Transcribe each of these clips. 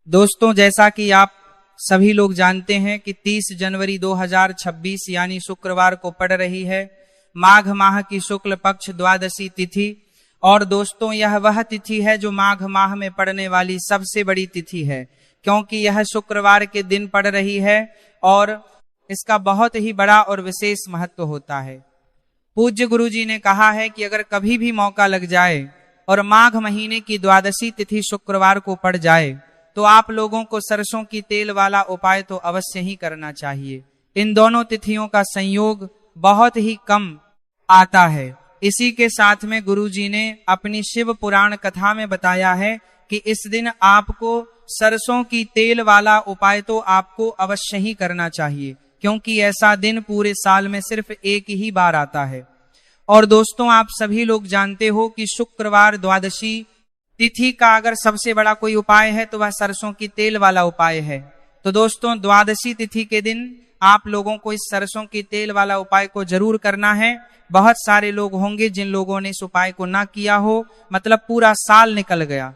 दोस्तों, जैसा कि आप सभी लोग जानते हैं कि 30 जनवरी 2026 यानी शुक्रवार को पड़ रही है माघ माह की शुक्ल पक्ष द्वादशी तिथि। और दोस्तों, यह वह तिथि है जो माघ माह में पड़ने वाली सबसे बड़ी तिथि है, क्योंकि यह शुक्रवार के दिन पड़ रही है और इसका बहुत ही बड़ा और विशेष महत्व होता है। पूज्य गुरु जी ने कहा है कि अगर कभी भी मौका लग जाए और माघ महीने की द्वादशी तिथि शुक्रवार को पड़ जाए तो आप लोगों को सरसों की तेल वाला उपाय तो अवश्य ही करना चाहिए। इन दोनों तिथियों का संयोग बहुत ही कम आता है। इसी के साथ में गुरुजी ने अपनी शिव पुराण कथा में बताया है कि इस दिन आपको सरसों की तेल वाला उपाय तो आपको अवश्य ही करना चाहिए, क्योंकि ऐसा दिन पूरे साल में सिर्फ एक ही बार आता है। और दोस्तों, आप सभी लोग जानते हो कि शुक्रवार द्वादशी तिथि का अगर सबसे बड़ा कोई उपाय है तो वह सरसों की तेल वाला उपाय है। तो दोस्तों, द्वादशी तिथि के दिन आप लोगों को इस सरसों की तेल वाला उपाय को जरूर करना है। बहुत सारे लोग होंगे जिन लोगों ने इस उपाय को ना किया हो, मतलब पूरा साल निकल गया,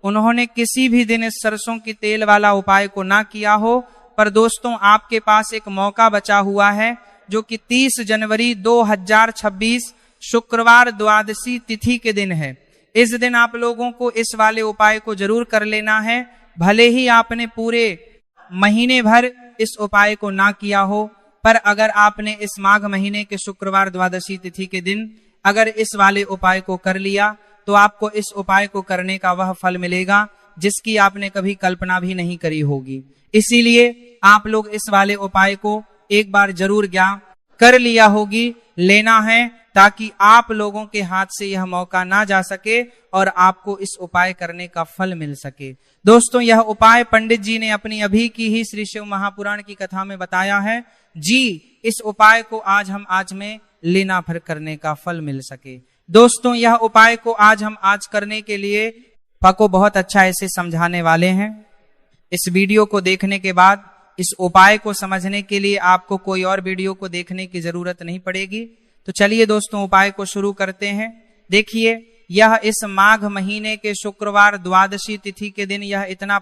उन्होंने किसी भी दिन इस सरसों की तेल वाला उपाय को ना किया हो। पर दोस्तों, आपके पास एक मौका बचा हुआ है जो कि 30 जनवरी 2026 शुक्रवार द्वादशी तिथि के दिन है। इस दिन आप लोगों को इस वाले उपाय को जरूर कर लेना है। भले ही आपने पूरे महीने भर इस उपाय को ना किया हो, पर अगर आपने इस माघ महीने के शुक्रवार द्वादशी तिथि के दिन अगर इस वाले उपाय को कर लिया तो आपको इस उपाय को करने का वह फल मिलेगा जिसकी आपने कभी कल्पना भी नहीं करी होगी। इसीलिए आप लोग इस वाले उपाय को एक बार जरूर ज्ञान कर लिया होगी, लेना है, ताकि आप लोगों के हाथ से यह मौका ना जा सके और आपको इस उपाय करने का फल मिल सके। दोस्तों, यह उपाय पंडित जी ने अपनी अभी की ही श्री शिव महापुराण की कथा में बताया है जी। इस उपाय को आज में लेना फिर करने का फल मिल सके। दोस्तों, यह उपाय को हम आज करने के लिए पको बहुत अच्छा ऐसे समझाने वाले हैं। इस वीडियो को देखने के बाद इस उपाय को समझने के लिए आपको कोई और वीडियो को देखने की जरूरत नहीं पड़ेगी। तो चलिए दोस्तों, उपाय को शुरू करते हैं। देखिए, यह इस माघ महीने के शुक्रवार द्वादशी तिथि के दिन यह इतना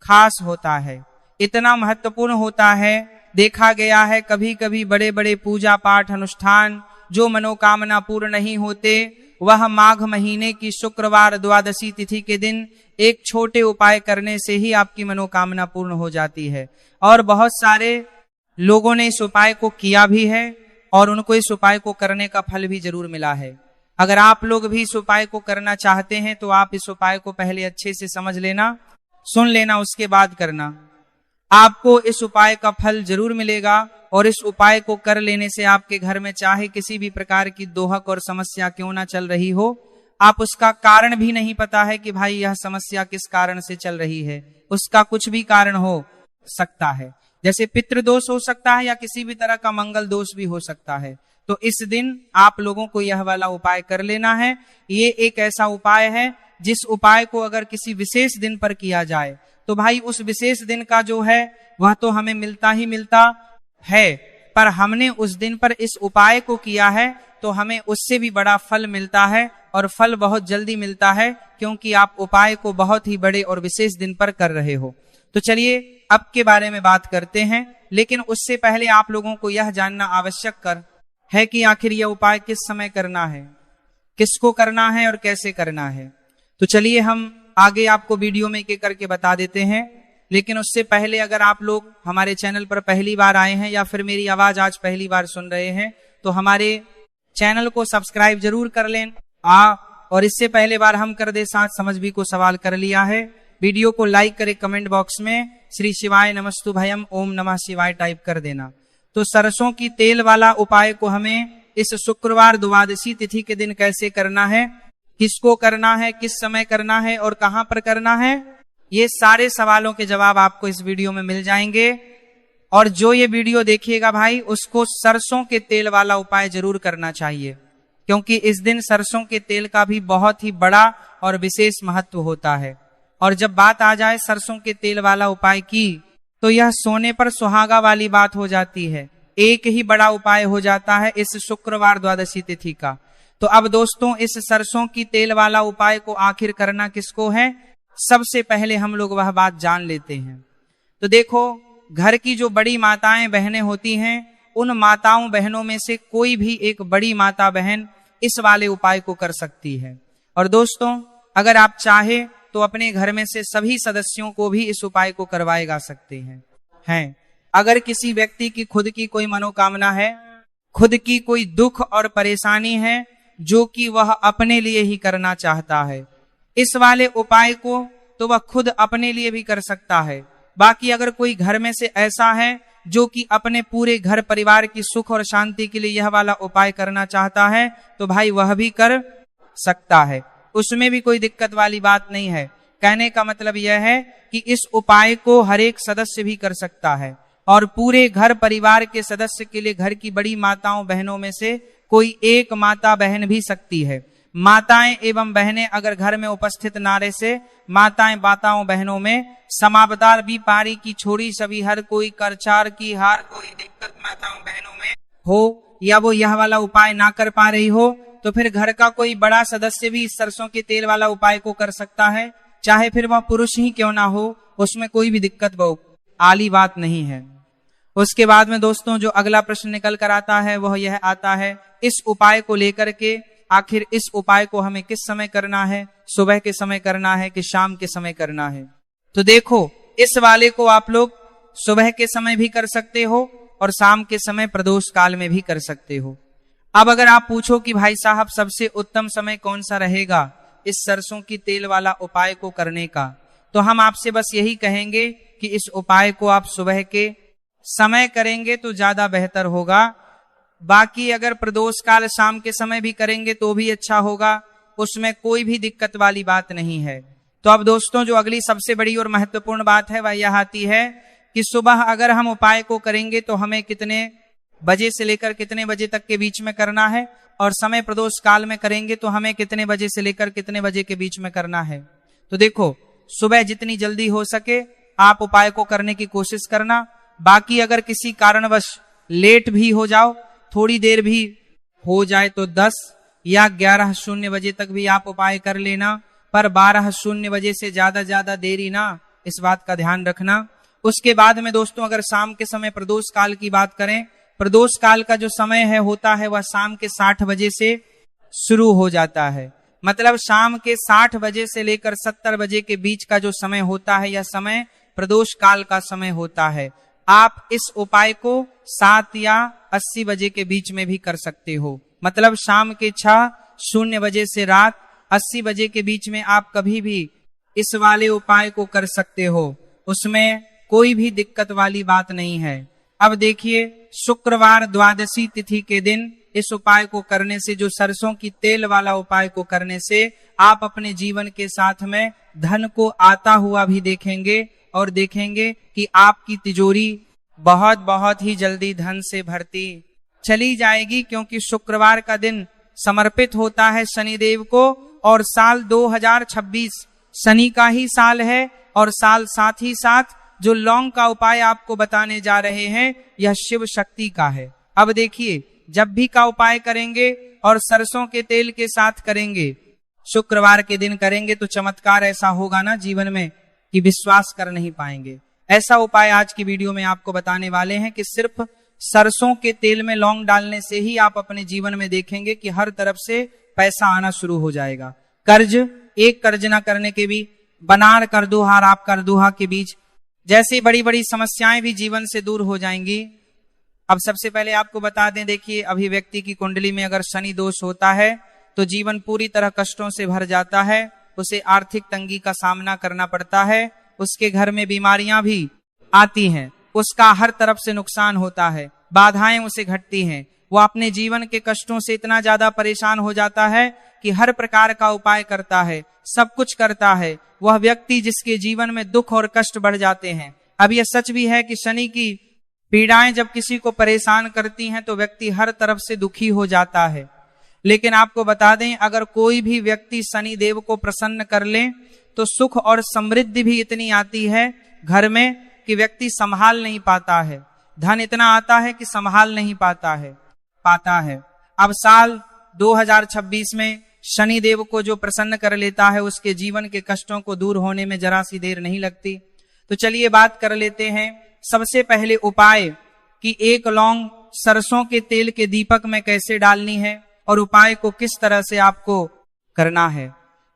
खास होता है, इतना महत्वपूर्ण होता है। देखा गया है कभी कभी बड़े बड़े पूजा पाठ अनुष्ठान जो मनोकामना पूर्ण नहीं होते, वह माघ महीने की शुक्रवार द्वादशी तिथि के दिन एक छोटे उपाय करने से ही आपकी मनोकामना पूर्ण हो जाती है। और बहुत सारे लोगों ने इस उपाय को किया भी है और उनको इस उपाय को करने का फल भी जरूर मिला है। अगर आप लोग भी इस उपाय को करना चाहते हैं तो आप इस उपाय को पहले अच्छे से समझ लेना, सुन लेना, उसके बाद करना। आपको इस उपाय का फल जरूर मिलेगा और इस उपाय को कर लेने से आपके घर में चाहे किसी भी प्रकार की दोहक और समस्या क्यों ना चल रही हो, आप उसका कारण भी नहीं पता है कि भाई यह समस्या किस कारण से चल रही है, उसका कुछ भी कारण हो सकता है, जैसे पितृदोष हो सकता है या किसी भी तरह का मंगल दोष भी हो सकता है। तो इस दिन आप लोगों को यह वाला उपाय कर लेना है। ये एक ऐसा उपाय है जिस उपाय को अगर किसी विशेष दिन पर किया जाए तो भाई उस विशेष दिन का जो है वह तो हमें मिलता ही मिलता है, पर हमने उस दिन पर इस उपाय को किया है तो हमें उससे भी बड़ा फल मिलता है, और फल बहुत जल्दी मिलता है क्योंकि आप उपाय को बहुत ही बड़े और विशेष दिन पर कर रहे हो। तो चलिए अब के बारे में बात करते हैं, लेकिन उससे पहले आप लोगों को यह जानना आवश्यक है कि आखिर यह उपाय किस समय करना है, किसको करना है और कैसे करना है। तो चलिए हम आगे आपको वीडियो में एक करके बता देते हैं, लेकिन उससे पहले अगर आप लोग हमारे चैनल पर पहली बार आए हैं या फिर मेरी आवाज आज पहली बार सुन रहे हैं तो हमारे चैनल को सब्सक्राइब जरूर कर लें। और इससे पहले बार हम कर दे साथ समझ भी को सवाल कर लिया है। वीडियो को लाइक करें, कमेंट बॉक्स में श्री शिवाय नमस्तु भयम ओम नमः शिवाय टाइप कर देना। तो सरसों की तेल वाला उपाय को हमें इस शुक्रवार द्वादशी तिथि के दिन कैसे करना है, किसको करना है, किस समय करना है और कहां पर करना है, ये सारे सवालों के जवाब आपको इस वीडियो में मिल जाएंगे। और जो ये वीडियो देखिएगा भाई, उसको सरसों के तेल वाला उपाय जरूर करना चाहिए, क्योंकि इस दिन सरसों के तेल का भी बहुत ही बड़ा और विशेष महत्व होता है। और जब बात आ जाए सरसों के तेल वाला उपाय की तो यह सोने पर सुहागा वाली बात हो जाती है। एक ही बड़ा उपाय हो जाता है इस शुक्रवार द्वादशी तिथि का। तो अब दोस्तों, इस सरसों की तेल वाला उपाय को आखिर करना किसको है? सबसे पहले हम लोग वह बात जान लेते हैं। तो देखो, घर की जो बड़ी माताएं बहनें होती हैं, उन माताओं बहनों में से कोई भी एक बड़ी माता बहन इस वाले उपाय को कर सकती है। और दोस्तों, अगर आप चाहे तो अपने घर में से सभी सदस्यों को भी इस उपाय को करवाए जा सकते हैं। अगर किसी व्यक्ति की खुद की कोई मनोकामना है, खुद की कोई दुख और परेशानी है जो कि वह अपने लिए ही करना चाहता है, इस वाले उपाय को तो वह खुद अपने लिए भी कर सकता है। बाकी अगर कोई घर में से ऐसा है जो कि अपने पूरे घर परिवार की सुख और शांति के लिए यह वाला उपाय करना चाहता है, तो भाई वह भी कर सकता है, उसमें भी कोई दिक्कत वाली बात नहीं है। कहने का मतलब यह है कि इस उपाय को हर एक सदस्य भी कर सकता है, और पूरे घर परिवार के सदस्य के लिए घर की बड़ी माताओं बहनों में से कोई एक माता बहन भी सकती है। माताएं एवं बहनें अगर घर में उपस्थित नारे से माताएं माताओं बहनों में समावतार भी पारी की छोड़ी सभी हर कोई करचार की हार, कोई दिक्कत माताओं बहनों में हो या वो यह वाला उपाय ना कर पा रही हो, तो फिर घर का कोई बड़ा सदस्य भी इस सरसों के तेल वाला उपाय को कर सकता है, चाहे फिर वह पुरुष ही क्यों ना हो, उसमें कोई भी दिक्कत वाली बात नहीं है। उसके बाद में दोस्तों जो अगला प्रश्न निकल कर आता है वह यह आता है, इस उपाय को लेकर के आखिर इस उपाय को हमें किस समय करना है, सुबह के समय करना है कि शाम के समय करना है। तो देखो, इस वाले को आप लोग सुबह के समय भी कर सकते हो और शाम के समय प्रदोष काल में भी कर सकते हो। अब अगर आप पूछो कि भाई साहब सबसे उत्तम समय कौन सा रहेगा इस सरसों की तेल वाला उपाय को करने का, तो हम आपसे बस यही कहेंगे कि इस उपाय को आप सुबह के समय करेंगे तो ज्यादा बेहतर होगा। बाकी अगर प्रदोष काल शाम के समय भी करेंगे तो भी अच्छा होगा, उसमें कोई भी दिक्कत वाली बात नहीं है। तो अब दोस्तों जो अगली सबसे बड़ी और महत्वपूर्ण बात है वह यह आती है कि सुबह अगर हम उपाय को करेंगे तो हमें कितने बजे से लेकर कितने बजे तक के बीच में करना है, और समय प्रदोष काल में करेंगे तो हमें कितने बजे से लेकर कितने बजे के बीच में करना है। तो देखो, सुबह जितनी जल्दी हो सके आप उपाय को करने की कोशिश करना। बाकी अगर किसी कारणवश लेट भी हो जाओ, थोड़ी देर भी हो जाए तो 10 या 11:00 बजे तक भी आप उपाय कर लेना, पर 12:00 बजे से ज्यादा देरी ना, इस बात का ध्यान रखना। उसके बाद में दोस्तों अगर शाम के समय प्रदोष काल की बात करें, प्रदोष काल का जो समय है होता है वह शाम के 60 बजे से शुरू हो जाता है। मतलब शाम के 60 बजे से लेकर 70 बजे के बीच का जो समय होता है यह समय प्रदोष काल का समय होता है। आप इस उपाय को 7 या 80 बजे के बीच में भी कर सकते हो। मतलब शाम के 6:00 बजे से रात 80 बजे के बीच में आप कभी भी इस वाले उपाय को कर सकते हो, उसमें कोई भी दिक्कत वाली बात नहीं है। अब देखिए, शुक्रवार द्वादशी तिथि के दिन इस उपाय को करने से, जो सरसों की तेल वाला उपाय को करने से आप अपने जीवन के साथ में धन को आता हुआ भी देखेंगे, और देखेंगे कि आपकी तिजोरी बहुत ही जल्दी धन से भरती चली जाएगी, क्योंकि शुक्रवार का दिन समर्पित होता है शनिदेव को, और साल 2026 शनि का ही साल है, और साल साथ ही साथ जो लौंग का उपाय आपको बताने जा रहे हैं यह शिव शक्ति का है। अब देखिए, जब भी का उपाय करेंगे और सरसों के तेल के साथ करेंगे, शुक्रवार के दिन करेंगे, तो चमत्कार ऐसा होगा ना जीवन में कि विश्वास कर नहीं पाएंगे। ऐसा उपाय आज की वीडियो में आपको बताने वाले हैं कि सिर्फ सरसों के तेल में लौंग डालने से ही आप अपने जीवन में देखेंगे कि हर तरफ से पैसा आना शुरू हो जाएगा। एक कर्ज ना करने के भी बनार कर दो हार आप कर दुहा के बीच जैसी बड़ी बड़ी समस्याएं भी जीवन से दूर हो जाएंगी। अब सबसे पहले आपको बता दें, देखिए, अभी व्यक्ति की कुंडली में अगर शनि दोष होता है तो जीवन पूरी तरह कष्टों से भर जाता है, उसे आर्थिक तंगी का सामना करना पड़ता है, उसके घर में बीमारियां भी आती हैं, उसका हर तरफ से नुकसान होता है, बाधाएं उसे घटती हैं, वो अपने जीवन के कष्टों से इतना ज्यादा परेशान हो जाता है कि हर प्रकार का उपाय करता है, सब कुछ करता है। वह व्यक्ति जिसके जीवन में दुख और कष्ट बढ़ जाते हैं। अब यह सच भी है कि शनि की पीड़ाएं जब किसी को परेशान करती हैं तो व्यक्ति हर तरफ से दुखी हो जाता है। लेकिन आपको बता दें, अगर कोई भी व्यक्ति शनि देव को प्रसन्न कर ले तो सुख और समृद्धि भी इतनी आती है घर में कि व्यक्ति संभाल नहीं पाता है, धन इतना आता है कि संभाल नहीं पाता है। अब साल 2026 में शनिदेव को जो प्रसन्न कर लेता है उसके जीवन के कष्टों को दूर होने में जरा सी देर नहीं लगती। तो चलिए बात कर लेते हैं सबसे पहले उपाय कि 1 लौंग सरसों के तेल के दीपक में कैसे डालनी है और उपाय को किस तरह से आपको करना है।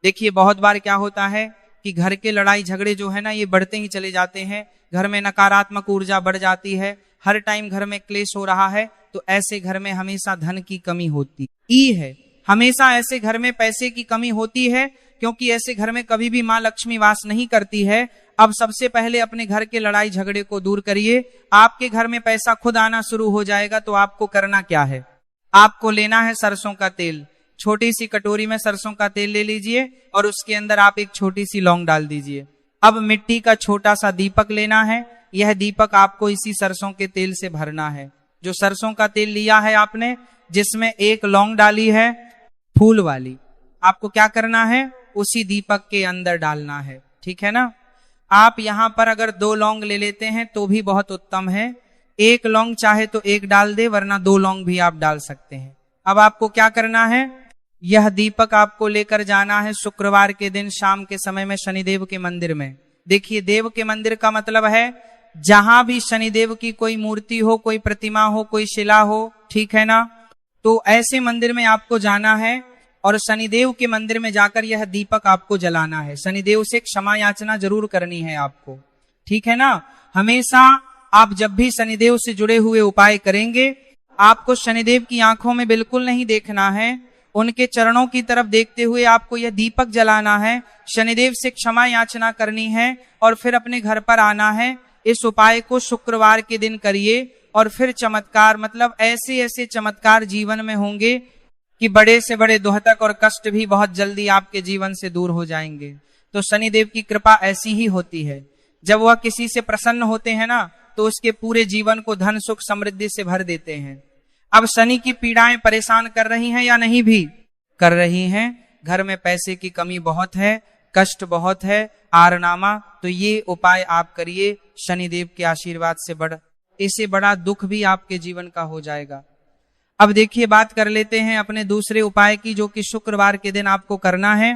देखिए बहुत बार क्या होता है कि घर के लड़ाई झगड़े जो है ना ये बढ़ते ही चले जाते हैं, घर में नकारात्मक ऊर्जा बढ़ जाती है, हर टाइम घर में क्लेश हो रहा है, तो ऐसे घर में हमेशा धन की कमी होती है, हमेशा ऐसे घर में पैसे की कमी होती है, क्योंकि ऐसे घर में कभी भी माँ लक्ष्मी वास नहीं करती है। अब सबसे पहले अपने घर के लड़ाई झगड़े को दूर करिए, आपके घर में पैसा खुद आना शुरू हो जाएगा। तो आपको करना क्या है, आपको लेना है सरसों का तेल, छोटी सी कटोरी में सरसों का तेल ले लीजिए और उसके अंदर आप एक छोटी सी लौंग डाल दीजिए। अब मिट्टी का छोटा सा दीपक लेना है, यह दीपक आपको इसी सरसों के तेल से भरना है। जो सरसों का तेल लिया है आपने, जिसमें 1 लौंग डाली है फूल वाली, आपको क्या करना है, उसी दीपक के अंदर डालना है। ठीक है ना। आप यहां पर अगर 2 लौंग ले लेते हैं तो भी बहुत उत्तम है, 1 लौंग चाहे तो 1 डाल दे, वरना 2 लौंग भी आप डाल सकते हैं। अब आपको क्या करना है, यह दीपक आपको लेकर जाना है शुक्रवार के दिन शाम के समय में शनिदेव के मंदिर में। देखिए देव के मंदिर का मतलब है जहां भी शनिदेव की कोई मूर्ति हो, कोई प्रतिमा हो, कोई शिला हो, ठीक है ना, तो ऐसे मंदिर में आपको जाना है और शनिदेव के मंदिर में जाकर यह दीपक आपको जलाना है। शनिदेव से क्षमा याचना जरूर करनी है आपको, ठीक है ना। हमेशा आप जब भी शनिदेव से जुड़े हुए उपाय करेंगे, आपको शनिदेव की आंखों में बिल्कुल नहीं देखना है, उनके चरणों की तरफ देखते हुए आपको यह दीपक जलाना है, शनिदेव से क्षमा याचना करनी है और फिर अपने घर पर आना है। इस उपाय को शुक्रवार के दिन करिए और फिर चमत्कार, मतलब ऐसे ऐसे चमत्कार जीवन में होंगे कि बड़े से बड़े दुहतक और कष्ट भी बहुत जल्दी आपके जीवन से दूर हो जाएंगे। तो शनिदेव की कृपा ऐसी ही होती है, जब वह किसी से प्रसन्न होते हैं ना, तो उसके पूरे जीवन को धन सुख समृद्धि से भर देते हैं। अब शनि की पीड़ाएं परेशान कर रही हैं या नहीं भी कर रही हैं, घर में पैसे की कमी बहुत है, कष्ट बहुत है, आरनामा, तो ये उपाय आप करिए, शनिदेव के आशीर्वाद से इससे बड़ा दुख भी आपके जीवन का हो जाएगा। अब देखिए बात कर लेते हैं अपने दूसरे उपाय की, जो कि शुक्रवार के दिन आपको करना है।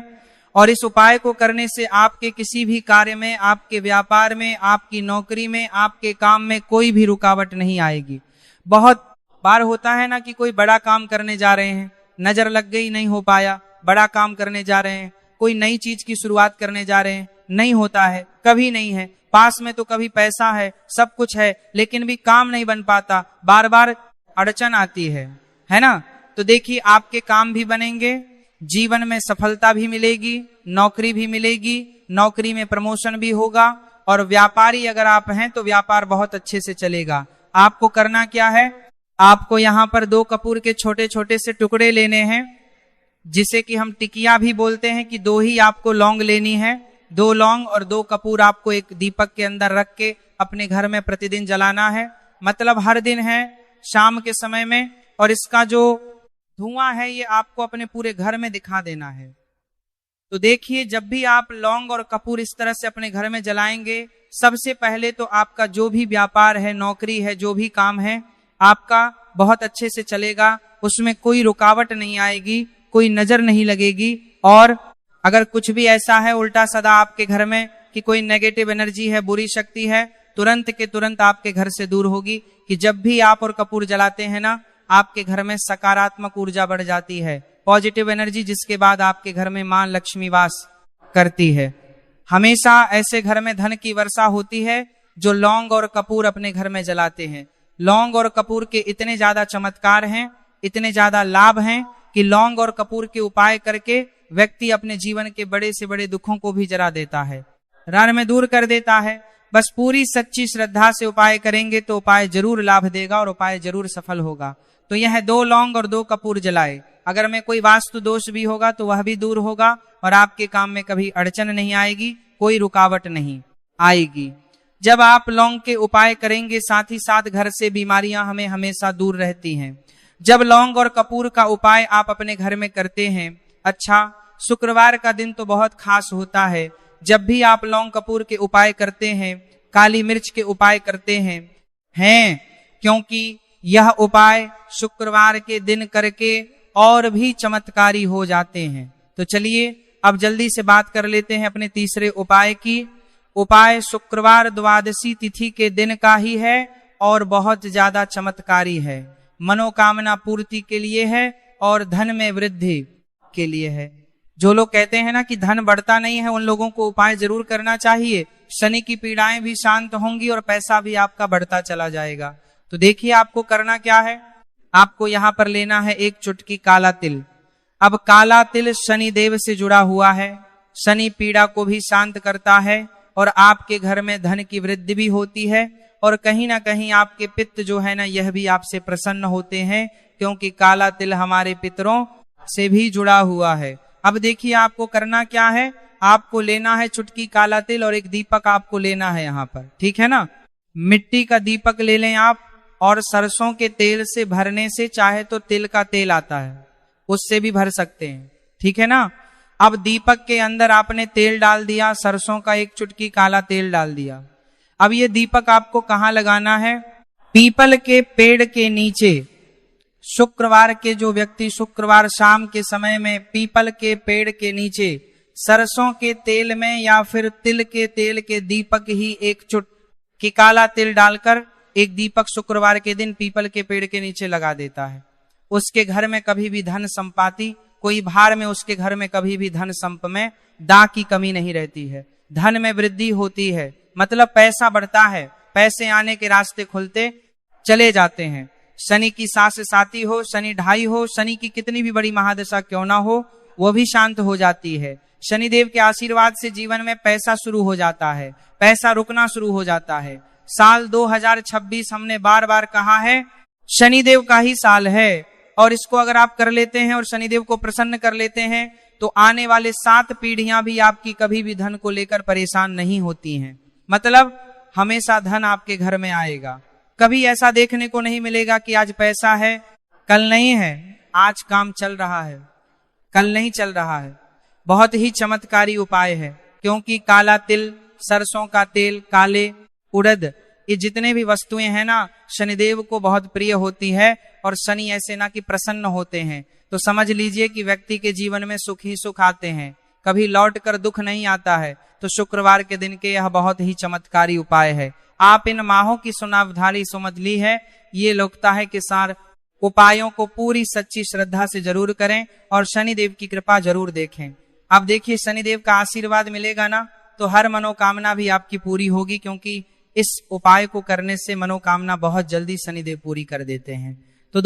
और इस उपाय को करने से आपके किसी भी कार्य में, आपके व्यापार में, आपकी नौकरी में, आपके काम में कोई भी रुकावट नहीं आएगी। बहुत बार होता है ना कि कोई बड़ा काम करने जा रहे हैं, नजर लग गई, नहीं हो पाया, बड़ा काम करने जा रहे हैं, कोई नई चीज की शुरुआत करने जा रहे हैं, नहीं होता है, कभी नहीं है, पास में तो कभी पैसा है, सब कुछ है, लेकिन भी काम नहीं बन पाता, बार बार अड़चन आती है ना। तो देखिए आपके काम भी बनेंगे, जीवन में सफलता भी मिलेगी, नौकरी भी मिलेगी, नौकरी में प्रमोशन भी होगा, और व्यापारी अगर आप हैं तो व्यापार बहुत अच्छे से चलेगा। आपको करना क्या है, आपको यहाँ पर 2 कपूर के छोटे छोटे से टुकड़े लेने हैं, जिसे कि हम टिकिया भी बोलते हैं, कि 2 ही आपको लौंग लेनी है। 2 लौंग और 2 कपूर आपको एक दीपक के अंदर रख के अपने घर में प्रतिदिन जलाना है, मतलब हर दिन है शाम के समय में, और इसका जो धुआं है ये आपको अपने पूरे घर में दिखा देना है। तो देखिए जब भी आप लौंग और कपूर इस तरह से अपने घर में जलाएंगे, सबसे पहले तो आपका जो भी व्यापार है, नौकरी है, जो भी काम है, आपका बहुत अच्छे से चलेगा, उसमें कोई रुकावट नहीं आएगी, कोई नजर नहीं लगेगी। और अगर कुछ भी ऐसा है उल्टा सदा आपके घर में कि कोई नेगेटिव एनर्जी है, बुरी शक्ति है, तुरंत के तुरंत आपके घर से दूर होगी। कि जब भी आप और कपूर जलाते हैं ना, आपके घर में सकारात्मक ऊर्जा बढ़ जाती है, पॉजिटिव एनर्जी, जिसके बाद आपके घर में मां लक्ष्मी वास करती है। हमेशा ऐसे घर में धन की वर्षा होती है जो लौंग और कपूर अपने घर में जलाते हैं। लौंग और कपूर के इतने ज्यादा चमत्कार हैं, इतने ज्यादा लाभ हैं कि लौंग और कपूर के उपाय करके व्यक्ति अपने जीवन के बड़े से बड़े दुखों को भी जला देता है, रण में दूर कर देता है। बस पूरी सच्ची श्रद्धा से उपाय करेंगे तो उपाय जरूर लाभ देगा और उपाय जरूर सफल होगा। तो यह 2 लौंग और 2 कपूर जलाए। अगर में कोई वास्तु दोष भी होगा तो वह भी दूर होगा और आपके काम में कभी अड़चन नहीं आएगी, कोई रुकावट नहीं आएगी। जब आप लौंग के उपाय करेंगे, साथ ही साथ घर से बीमारियां हमें हमेशा दूर रहती हैं। जब लौंग और कपूर का उपाय आप अपने घर में करते हैं, अच्छा शुक्रवार का दिन तो बहुत खास होता है। जब भी आप लौंग कपूर के उपाय करते हैं, काली मिर्च के उपाय करते हैं, क्योंकि यह उपाय शुक्रवार के दिन करके और भी चमत्कारी हो जाते हैं। तो चलिए अब जल्दी से बात कर लेते हैं अपने तीसरे उपाय की। उपाय शुक्रवार द्वादशी तिथि के दिन का ही है और बहुत ज्यादा चमत्कारी है। मनोकामना पूर्ति के लिए है और धन में वृद्धि के लिए है। जो लोग कहते हैं ना कि धन बढ़ता नहीं है, उन लोगों को उपाय जरूर करना चाहिए। शनि की पीड़ाएं भी शांत होंगी और पैसा भी आपका बढ़ता चला जाएगा। तो देखिए आपको करना क्या है। आपको यहां पर लेना है एक चुटकी काला तिल। अब काला तिल शनि देव से जुड़ा हुआ है, शनि पीड़ा को भी शांत करता है और आपके घर में धन की वृद्धि भी होती है और कहीं ना कहीं आपके पित्त जो है ना यह भी आपसे प्रसन्न होते हैं, क्योंकि काला तिल हमारे पितरों से भी जुड़ा हुआ है। अब देखिए आपको करना क्या है। आपको लेना है चुटकी काला तिल और एक दीपक आपको लेना है यहाँ पर, ठीक है ना। मिट्टी का दीपक ले लें आप, और सरसों के तेल से भरने से, चाहे तो तिल का तेल आता है उससे भी भर सकते हैं, ठीक है ना। अब दीपक के अंदर आपने तेल डाल दिया, सरसों का एक चुटकी काला तेल डाल दिया। अब ये दीपक आपको कहाँ लगाना है। पीपल के पेड़ के नीचे। शुक्रवार के जो व्यक्ति शुक्रवार शाम के समय में पीपल के पेड़ के नीचे सरसों के तेल में या फिर तिल के तेल के दीपक ही एक चुटकी काला तिल डालकर एक दीपक शुक्रवार के दिन पीपल के पेड़ के नीचे लगा देता है, उसके घर में कभी भी धन संपाति, कोई भार में उसके घर में कभी भी धन संप में दांत की कमी नहीं रहती है। धन में वृद्धि होती है, मतलब पैसा बढ़ता है, पैसे आने के रास्ते खुलते चले जाते हैं। शनि की सास साती हो, शनि ढाई हो, शनि की कितनी भी बड़ी महादशा क्यों ना हो, वो भी शांत हो जाती है। शनिदेव के आशीर्वाद से जीवन में पैसा शुरू हो जाता है, पैसा रुकना शुरू हो जाता है। साल 2026 हमने बार बार कहा है शनिदेव का ही साल है, और इसको अगर आप कर लेते हैं और शनिदेव को प्रसन्न कर लेते हैं तो आने वाले 7 पीढ़ियां भी आपकी कभी भी धन को लेकर परेशान नहीं होती हैं। मतलब हमेशा धन आपके घर में आएगा। कभी ऐसा देखने को नहीं मिलेगा कि आज पैसा है कल नहीं है, आज काम चल रहा है कल नहीं चल रहा है। बहुत ही चमत्कारी उपाय है, क्योंकि काला तिल, सरसों का तेल, काले उड़द, ये जितने भी वस्तुएं हैं ना शनिदेव को बहुत प्रिय होती है और शनि ऐसे ना कि प्रसन्न होते हैं। तो समझ लीजिए कि व्यक्ति के जीवन में सुख ही सुख आते हैं, कभी लौट कर दुख नहीं आता है। तो शुक्रवार के दिन के यह बहुत ही चमत्कारी उपाय है। आप इन माहों की सुनावधारी समझ ली है, ये लगता है कि सार उपायों को पूरी सच्ची श्रद्धा से जरूर करें और शनिदेव की कृपा जरूर देखें। अब देखिए शनिदेव का आशीर्वाद मिलेगा ना तो हर मनोकामना भी आपकी पूरी होगी, क्योंकि इस उपाय को करने से मनोकामना बहुत जल्दी शनिदेव पूरी कर देते हैं। तो